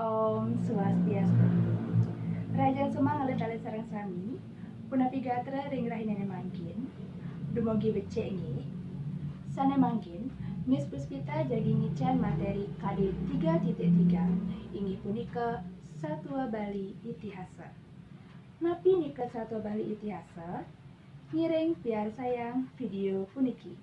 Om Swastiastu. Raja Sumang alit-alit sareng sami, punapi gatra ring rahinane mangkin, dumugi becek nggih. Sane mangkin, Miss Puspita jagi ngican materi KD 3.3 inggih punika Satwa Bali Itihasa. Napi nika Satwa Bali Itihasa, ngiring biar sayang video puniki.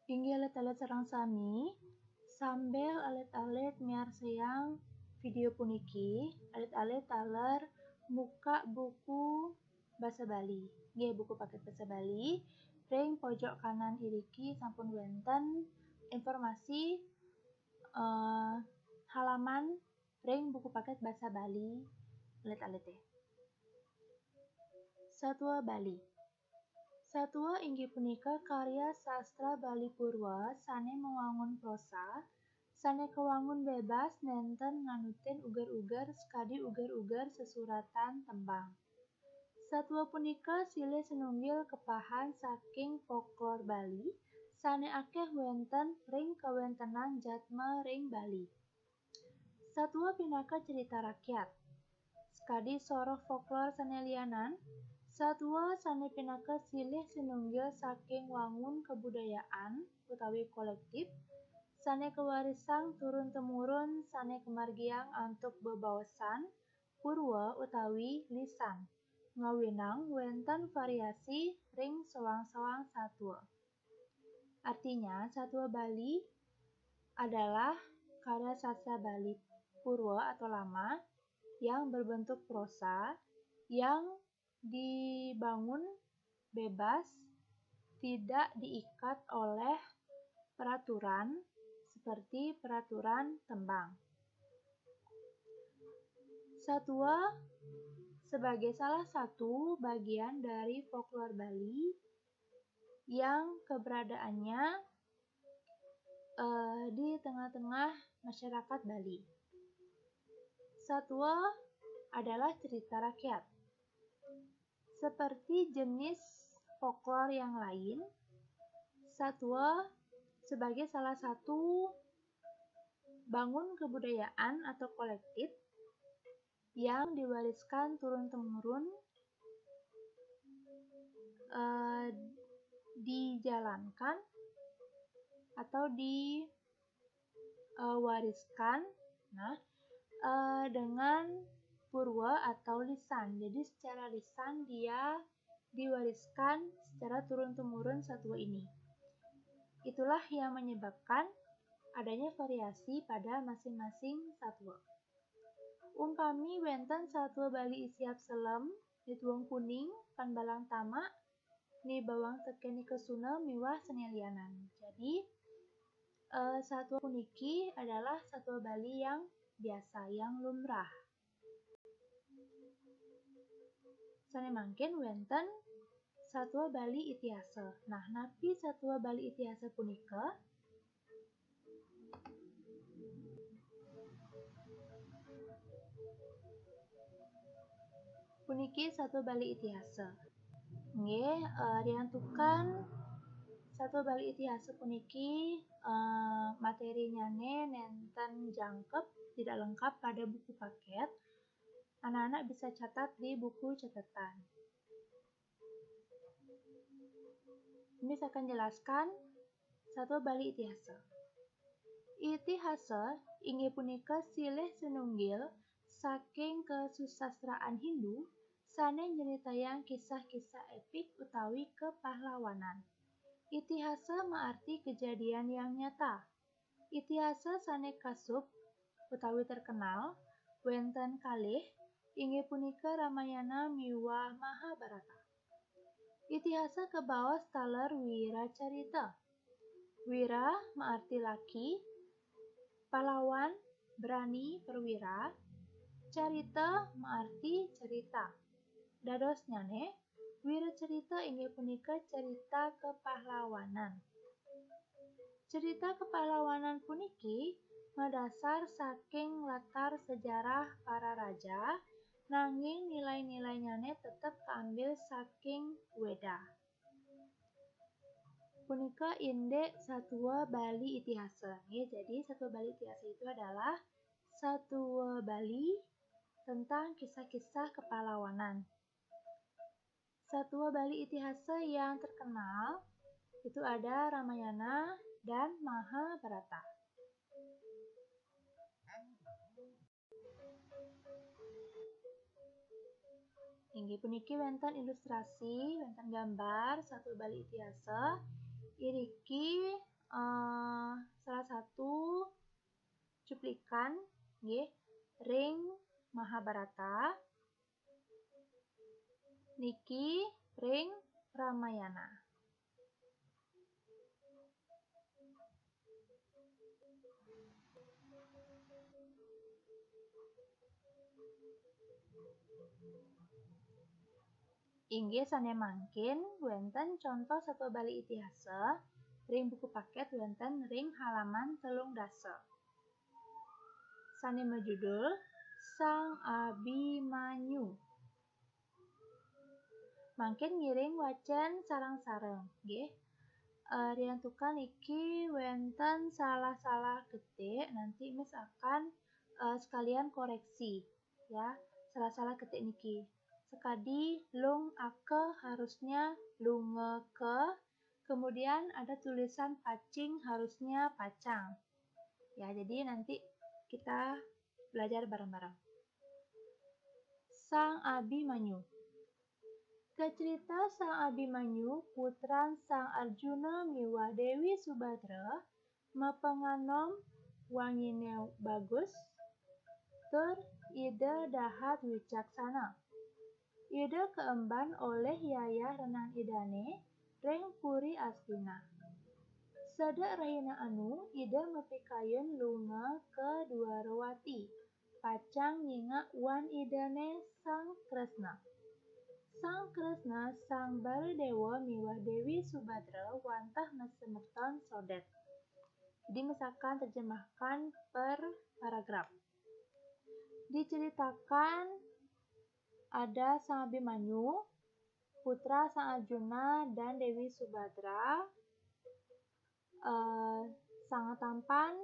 Inggih alit-alit sareng sami, sambil alit-alit miar sayang video puniki, alit-alit taler muka buku Basa Bali. Nggih, buku paket Basa Bali. Ring pojok kanan iriki sampun wonten informasi halaman ring buku paket Basa Bali alit-alit. Satwa Bali. Satwa inggih punika karya sastra Bali Purwa sane mewangun prosa, sane kewangun bebas nenten nganutin uger-uger skadi uger-uger sesuratan tembang. Satwa punika silih senunggil kepahan saking folklor Bali, sane akeh wonten ring kawontenan jatma ring Bali. Satwa pinaka cerita rakyat. Skadi soroh folklor sane liyanan, satwa sane pinaka silih sinunggil saking wangun kebudayaan utawi kolektif sane kewarisan turun-temurun sane kemargiang antuk bebaosan purwa utawi lisan ngawinang wonten variasi ring sawang-sawang satwa. Artinya, satwa Bali adalah karya sastra Bali Purwa atau lama yang berbentuk prosa yang dibangun bebas, tidak diikat oleh peraturan seperti peraturan tembang. Satwa sebagai salah satu bagian dari folklor Bali yang keberadaannya di tengah-tengah masyarakat Bali. Satwa adalah cerita rakyat. Seperti jenis folklor yang lain, satwa sebagai salah satu bangun kebudayaan atau kolektif yang diwariskan turun-temurun, dijalankan atau diwariskan dengan purwa atau lisan. Jadi secara lisan dia diwariskan secara turun-temurun satwa ini. Itulah yang menyebabkan adanya variasi pada masing-masing satwa. Umpami wonten satwa Bali isiap selem, dituwung kuning, pan balang tamak, ni bawang tekeni kesuna miwah senelianan. Jadi satwa puniki adalah satwa Bali yang biasa, yang lumrah. Sane mangkin wonten satwa Bali Itihasa. Nah, napi satwa Bali Itihasa punika? Puniki satwa Bali Itihasa. Nggih, riantukan satwa Bali Itihasa puniki materinyane nenten jangkep, tidak lengkap pada buku paket. Anak-anak bisa catat di buku catatan. Ini saya akan jelaskan satwa Bali Itihasa. Itihasa inggih punika silih sinunggil saking kesusastraan Hindu sane nyeritayang kisah-kisah epik utawi kepahlawanan. Itihasa maarti kejadian yang nyata. Itihasa sane kasub utawi terkenal wonten kalih inggih punika Ramayana miwah Mahabharata. Itihasa kebaos taler wira carita. Wira maarti laki, pahlawan berani perwira, carita maarti cerita. Dados nyane wira cerita inggih punika cerita kepahlawanan. Cerita kepahlawanan puniki Madasar saking latar sejarah para raja, nanging nilai-nilainya tetap keambil saking Weda. Punika indek Satua Bali Itihasa. Ya, jadi Satua Bali Itihasa itu adalah Satua Bali tentang kisah-kisah kepahlawanan. Satua Bali Itihasa yang terkenal itu ada Ramayana dan Mahabharata. Inggih puniki wonten ilustrasi, wonten gambar Satua Bali Itihasa. Iriki salah satu cuplikan nggih ring Mahabharata. Niki ring Ramayana. Inggih sanemangkin wonten contoh Satua Bali Itihasa ring buku paket wonten ring halaman 13. Sanema judul Sang Abimanyu. Mangkin ngiring wacan sareng-sareng nggih. Riantukan iki wonten salah-salah ketik, nanti Miss akan sekalian koreksi ya. Salah-salah ketik niki. Sekadi lung ake harusnya lungeke, kemudian ada tulisan pacing harusnya pacang. Ya, jadi nanti kita belajar bareng-bareng. Sang Abimanyu. Kecerita Sang Abimanyu, putran Sang Arjuna miwah Dewi Subadra, mepenganom wangine bagus, tur ide dahat wicaksana. Ide keemban oleh yayah renang idane, ring puri Astina. Sedek rahina anu, ide mepikayeun lunga ke Dwarawati, pacang nyingak wan idane Sang Kresna. Sang Kresna Sang Baladewa miwah Dewi Subadra wantah mesemerton sodet. Jadi misalkan terjemahkan per paragraf. Diceritakan ada Sang Abimanyu, putra Sang Arjuna dan Dewi Subadra, sangat tampan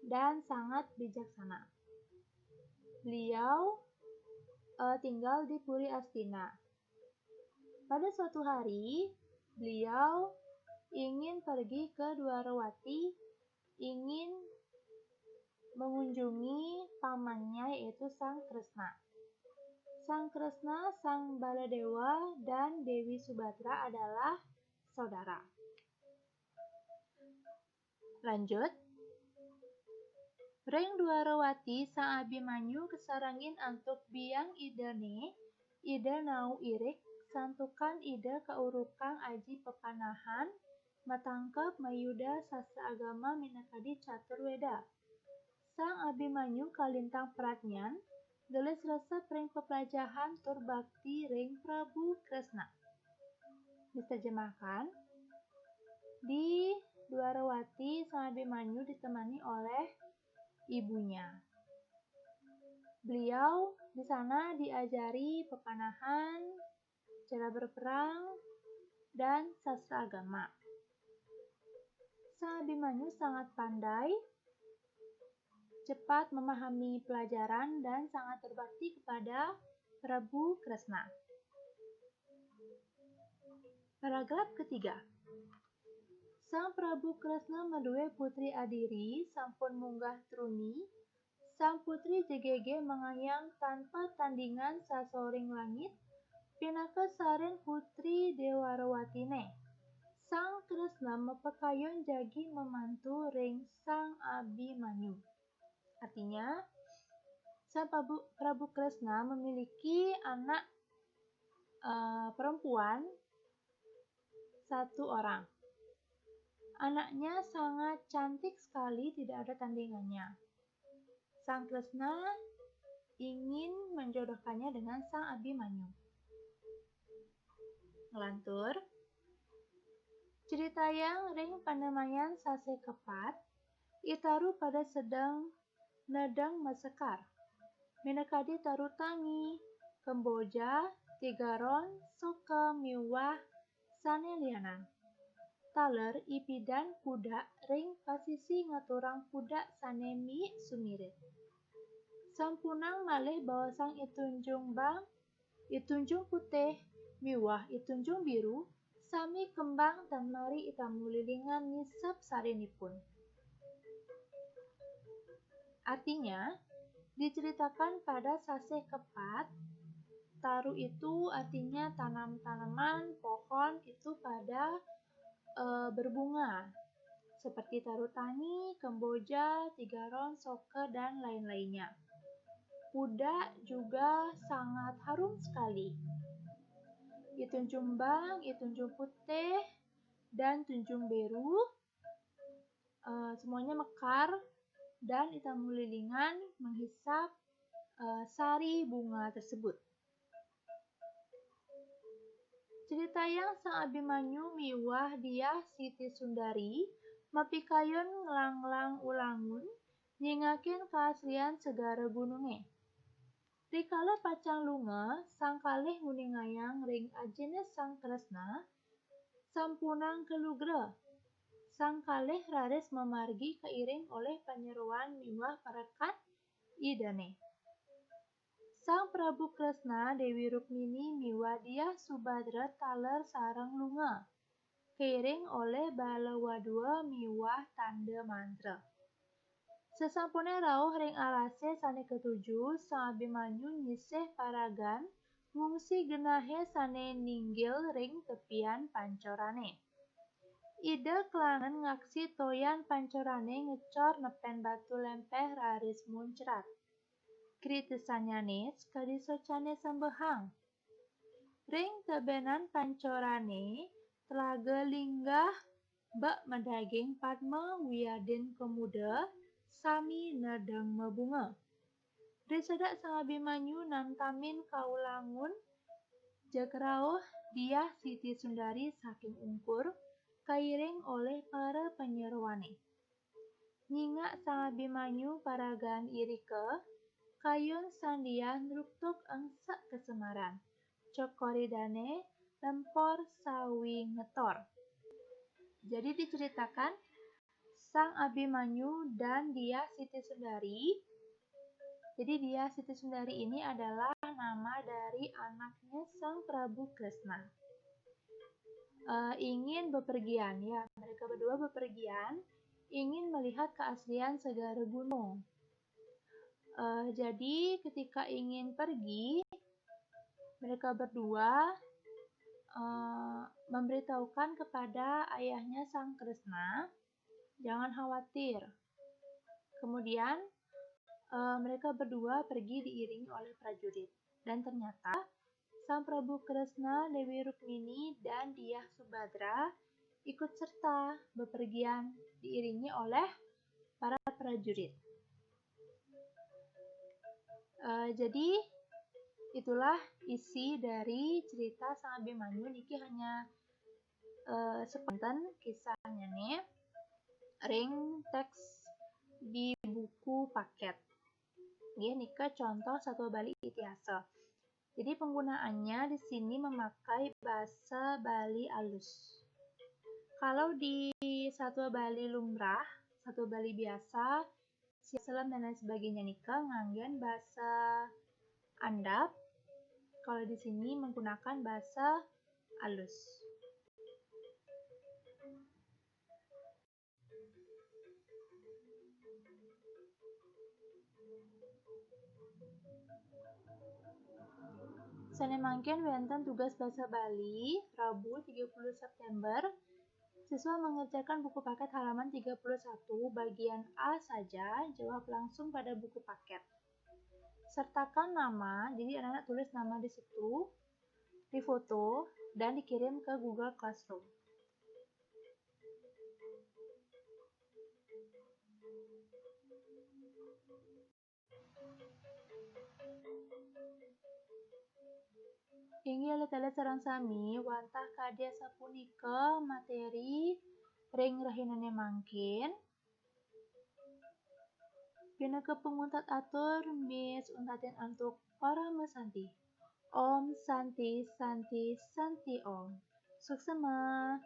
dan sangat bijaksana. Beliau tinggal di Puri Astina. Pada suatu hari, beliau ingin pergi ke Dwarawati, ingin mengunjungi pamannya yaitu Sang Kresna. Sang Kresna, Sang Baladewa, dan Dewi Subadra adalah saudara. Lanjut. Ring Dwarawati Sang Abimanyu kesarangin antuk biang idene, ide nau irik, santukan ide kaurukang aji pepanahan, matangkap mayuda sastra agama minakadi catur weda. Sang Abimanyu kalintang pratnyan, gelis resep ring pepelajahan tur bakti ring Prabu Kresna. Diterjemahkan, di Dwarawati Sang Abimanyu ditemani oleh ibunya. Beliau di sana diajari pepanahan, cara berperang, dan sastra agama. Sang Abimanyu sangat pandai, cepat memahami pelajaran, dan sangat berbakti kepada Prabu Kresna. Paragraf ketiga. Sang Prabu Kresna maduwe putri adiri, sampun munggah truni, sang putri jegege mengayang tanpa tandingan sasoring langit, pinaka sareng putri Dwarawatine. Sang Kresna mepekayon jagi memantu ring Sang Abimanyu. Artinya, Sang Prabu Kresna memiliki anak perempuan satu orang. Anaknya sangat cantik sekali, tidak ada tandingannya. Sang Kresna ingin menjodohkannya dengan Sang Abimanyu. Ngelantur. Cerita yang ring panemayan sase kepat, Itaru pada sedang nedang mesekar. Minakadi taru tangi, Kamboja, Tigaron, Soka, Miwah, Sanelianan. Taler ipidan pudak ring pasisi ngaturang pudak sanemi sumirit. Sampunang malih bawasang itunjung bang, itunjung putih, miwah itunjung biru, sami kembang dan mari itamu lilingan ngisep sarinipun. Artinya, diceritakan pada sasih kepat, taru itu artinya tanam-tanaman, pohon itu pada berbunga, seperti taru tangi, Kamboja, Tigaron, Soke, dan lain-lainnya. Pudak juga sangat harum sekali. Itunjung bang, itunjung putih, dan tunjung biru, semuanya mekar dan itamu lilingan menghisap sari bunga tersebut. Cerita yang Sang Abimanyu miwah Diah Siti Sundari mapikayun ngelanglang ulangun nyingakin keaslian segara gununge. Rikala pacang lunga sang kalih nguningayang ring ajine Sang Kresna sampunang kelugra. Sang kalih raris memargi keiring oleh panyeruan miwah parekan idane. Sang Prabu Kresna, Dewi Rukmini miwah Diah Subadra taler sareng lunga, keiring oleh Balawadua miwah tanda mantra. Sesampune rawuh ring alase sane ketujuh, Sang Abimanyu nyisih paragan ngungsi genahe sane ninggil ring tepian pancorane. Ida kelangan ngaksi toyan pancorane ngecor nepen batu lempeh raris muncrat. Kritisanyane kadisocane sambehang. Ring tebenan pancorane telaga linggah bak medaging Padma Wiyadin Pemuda sami nedang mebunga. Risedak Sang Abimanyu namtamin kaulangun jagrawuh Diah Siti Sundari saking ungkur kairing oleh para penyeruane. Nyingak Sang Abimanyu paragan irike kayun sandiah nruktuk engsak kesemaran. Cokoridane lempor sawi ngetor. Jadi diceritakan Sang Abimanyu dan Diah Siti Sundari. Jadi Diah Siti Sundari ini adalah nama dari anaknya Sang Prabu Kresna. Ingin bepergian ya, mereka berdua bepergian ingin melihat keaslian segara gunung. Jadi ketika ingin pergi, mereka berdua memberitahukan kepada ayahnya Sang Kresna, jangan khawatir. Kemudian mereka berdua pergi diiringi oleh prajurit. Dan ternyata Sang Prabu Kresna, Dewi Rukmini, dan Diah Subadra ikut serta bepergian diiringi oleh para prajurit. Jadi itulah isi dari cerita Sang Abimanyu. Niki hanya sepontan kisahnya nih. Ring teks di buku paket. Ya, nika contoh Satwa Bali Itiasa. Jadi penggunaannya di sini memakai bahasa Bali alus. Kalau di Satwa Bali lumrah, Satwa Bali biasa, selam dan lain sebagainya nika nganggen bahasa andap. Kalau di sini menggunakan bahasa alus. Sanemangken wonten tugas bahasa Bali, Rabu 30 September. Siswa mengerjakan buku paket halaman 31 bagian A saja, jawab langsung pada buku paket. Sertakan nama, jadi anak-anak tulis nama di situ, difoto, dan dikirim ke Google Classroom. Inggih alit-alit sareng sami wantah kadya sapunika materi ring rahinane mangkin. Pina ke penguntat atur Miss untatin untuk para mesanti. Om Santi Santi Santi Om. Suksema.